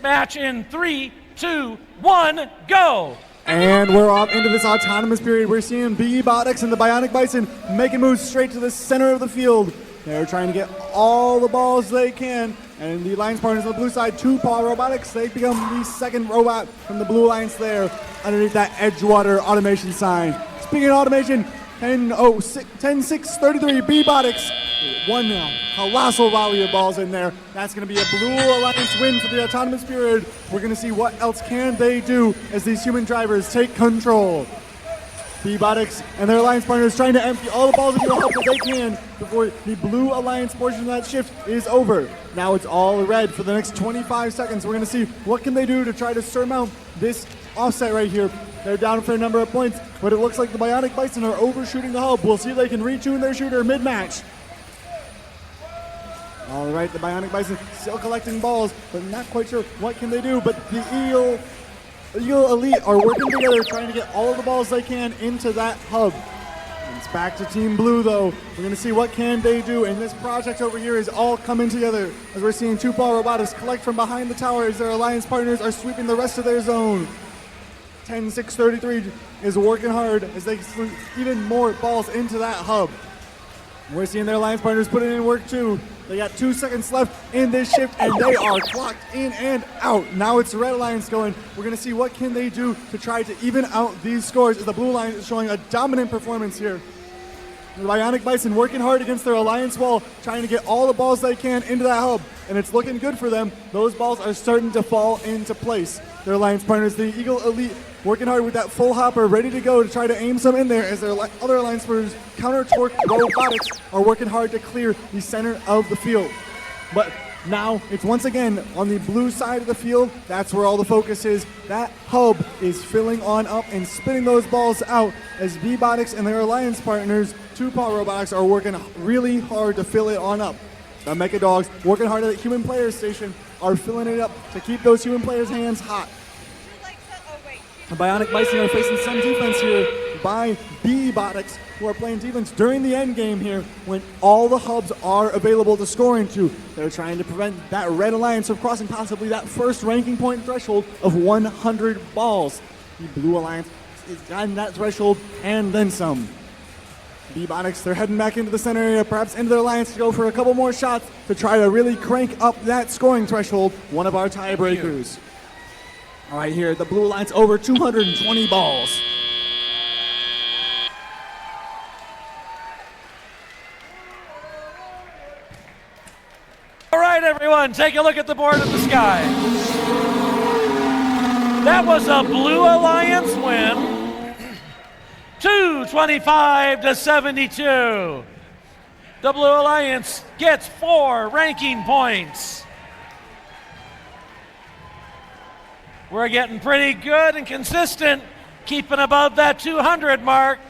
match in 3, 2, 1, go! And we're off into this autonomous period. We're seeing Robotics and the Bionic Bison making moves straight to the center of the field. They're trying to get all the balls they can. And the Alliance partners on the blue side, 2-Paw Robotics, they become the second robot from the Blue Alliance there underneath that Edgewater automation sign. Speaking of automation, 10-6-33, Robotics. One colossal volley of balls in there. That's going to be a Blue Alliance win for the autonomous period. We're going to see what else can they do as these human drivers take control. Robotics and their Alliance partners trying to empty all the balls into the hub that they can before the Blue Alliance portion of that shift is over. Now it's all red for the next 25 seconds. We're going to see what can they do to try to surmount this offset right here. They're down for a number of points, but it looks like the Bionic Bison are overshooting the hub. We'll see if they can retune their shooter mid-match. All right, the Bionic Bison still collecting balls, but not quite sure what can they do. But the Eagle Elite are working together, trying to get all of the balls they can into that hub. And it's back to Team Blue, though. We're going to see what can they do, and this project over here is all coming together as we're seeing 2-Paw Robotics collect from behind the tower as their Alliance partners are sweeping the rest of their zone. 10-6-33 is working hard as they sweep even more balls into that hub. We're seeing their Alliance partners putting in work, too. They got 2 seconds left in this shift, and they are clocked in and out. Now it's the Red Alliance going. We're going to see what can they do to try to even out these scores as the Blue Alliance is showing a dominant performance here. The Bionic Bison working hard against their Alliance wall, trying to get all the balls they can into that hub, and it's looking good for them. Those balls are starting to fall into place. Their Alliance partners, the Eagle Elite, working hard with that full hopper, ready to go to try to aim some in there as their other Alliance partners, Counter Torque Robotics, are working hard to clear the center of the field. But now it's once again on the blue side of the field. That's where all the focus is. That hub is filling on up and spinning those balls out as Robotics and their Alliance partners, 2-Paw Robotics, are working really hard to fill it on up. The Mecha Dogs, working hard at the human player station, are filling it up to keep those human players' hands hot. The Bionic Bison are facing some defense here by Robotics, who are playing defense during the end game here when all the hubs are available to score into. They're trying to prevent that Red Alliance from crossing possibly that first ranking point threshold of 100 balls. The Blue Alliance is gotten that threshold and then some. Robotics, they're heading back into the center area, perhaps into their Alliance to go for a couple more shots to try to really crank up that scoring threshold, one of our tiebreakers. All right, here, the Blue Alliance over 220 balls. All right, everyone, take a look at the board in the sky. That was a Blue Alliance win, 225-72. The Blue Alliance gets 4 ranking points. We're getting pretty good and consistent, keeping above that 200 mark.